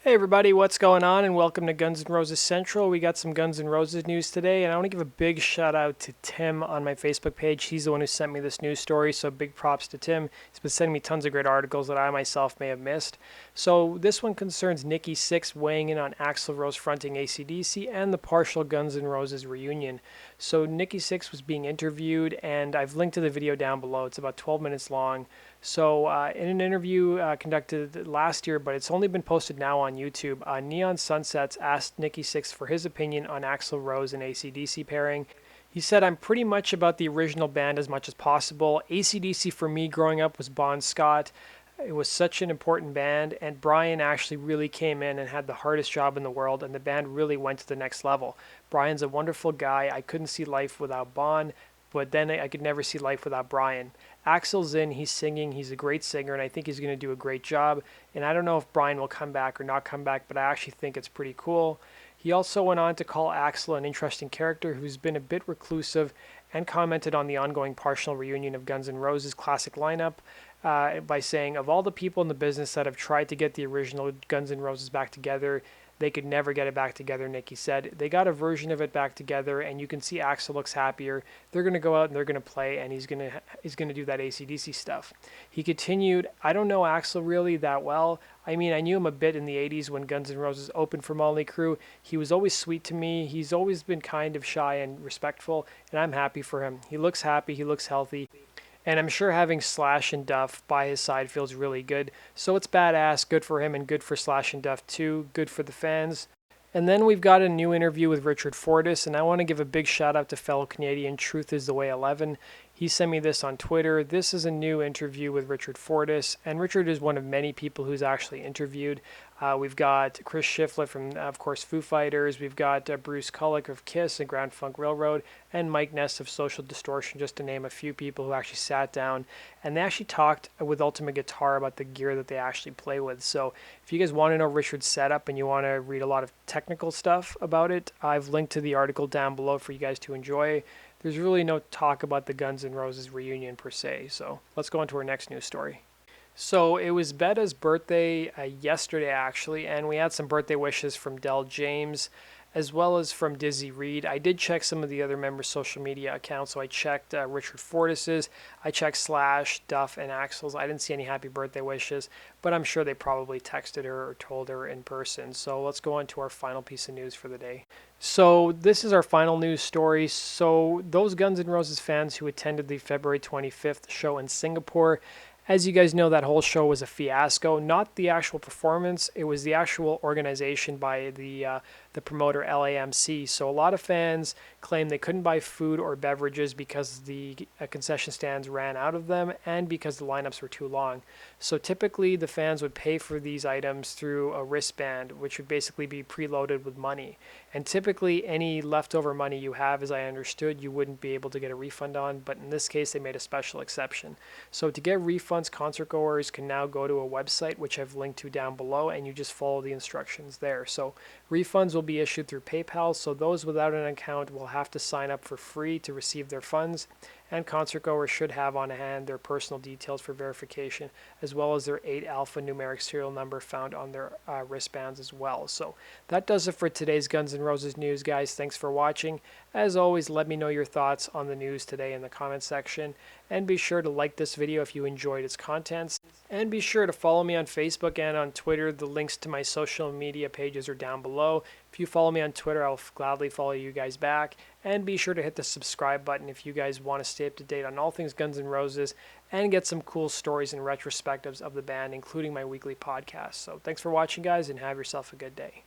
Hey everybody, what's going on? And welcome to Guns N' Roses Central. We got some Guns N' Roses news today, and I want to give a big shout out to Tim on my Facebook page. He's the one who sent me this news story, so big props to Tim. He's been sending me tons of great articles that I myself may have missed. So this one concerns Nikki Sixx weighing in on Axl Rose fronting AC/DC and the partial Guns N' Roses reunion. So Nikki Sixx was being interviewed, and I've linked to the video down below. It's about 12 minutes long. So in an interview conducted last year, but it's only been posted now on YouTube, Neon Sunsets asked Nikki Sixx for his opinion on Axl Rose and AC/DC pairing. He said, "I'm pretty much about the original band as much as possible. AC/DC for me growing up was Bon Scott. It was such an important band, and Brian actually really came in and had the hardest job in the world, and the band really went to the next level. Brian's a wonderful guy. I couldn't see life without Bon, but then I could never see life without Brian. Axl's in, he's singing, he's a great singer, and I think he's going to do a great job. And I don't know if Brian will come back or not come back, but I actually think it's pretty cool." He also went on to call Axl an interesting character who's been a bit reclusive and commented on the ongoing partial reunion of Guns N' Roses' classic lineup by saying, "Of all the people in the business that have tried to get the original Guns N' Roses back together, they could never get it back together," Nikki said. "They got a version of it back together, and you can see Axl looks happier. They're going to go out and they're going to play, and he's going to do that AC/DC stuff." He continued, "I don't know Axl really that well. I mean, I knew him a bit in the 80s when Guns N' Roses opened for Motley Crue. He was always sweet to me. He's always been kind of shy and respectful, and I'm happy for him. He looks happy. He looks healthy. And I'm sure having Slash and Duff by his side feels really good. So it's badass, good for him and good for Slash and Duff too, good for the fans." And then we've got a new interview with Richard Fortus, and I want to give a big shout out to fellow Canadian Truth is the Way 11. He sent me this on Twitter. This is a new interview with Richard Fortus, and Richard is one of many people who's actually interviewed. We've got Chris Shiflett from, of course, Foo Fighters. We've got Bruce Kulick of Kiss and Grand Funk Railroad, and Mike Ness of Social Distortion, just to name a few people who actually sat down. And they actually talked with Ultimate Guitar about the gear that they actually play with. So if you guys want to know Richard's setup and you want to read a lot of technical stuff about it, I've linked to the article down below for you guys to enjoy. There's really no talk about the Guns N' Roses reunion per se. So let's go on to our next news story. So it was Betta's birthday yesterday, actually, and we had some birthday wishes from Del James as well as from Dizzy Reed. I did check some of the other members' social media accounts, so I checked Richard Fortus's, I checked Slash, Duff, and Axl's. I didn't see any happy birthday wishes, but I'm sure they probably texted her or told her in person. So let's go on to our final piece of news for the day. So this is our final news story. So those Guns N' Roses fans who attended the February 25th show in Singapore, as you guys know, that whole show was a fiasco. Not the actual performance, it was the actual organization by the promoter LAMC. So a lot of fans claimed they couldn't buy food or beverages because the concession stands ran out of them and because the lineups were too long. So typically the fans would pay for these items through a wristband, which would basically be preloaded with money. And typically any leftover money you have, as I understood, you wouldn't be able to get a refund on, but in this case they made a special exception. So to get refunds, concert goers can now go to a website, which I've linked to down below, and you just follow the instructions there. So refunds will be issued through PayPal, so those without an account will have to sign up for free to receive their funds, and concert goers should have on hand their personal details for verification, as well as their 8 alphanumeric serial number found on their wristbands as well. So that does it for today's Guns N' Roses news, guys. Thanks for watching. As always, let me know your thoughts on the news today in the comment section, and be sure to like this video if you enjoyed its contents, and be sure to follow me on Facebook and on Twitter. The links to my social media pages are down below. If you follow me on Twitter, I'll gladly follow you guys back, and be sure to hit the subscribe button if you guys want to stay up to date on all things Guns N' Roses and get some cool stories and retrospectives of the band, including my weekly podcast. So thanks for watching, guys, and have yourself a good day.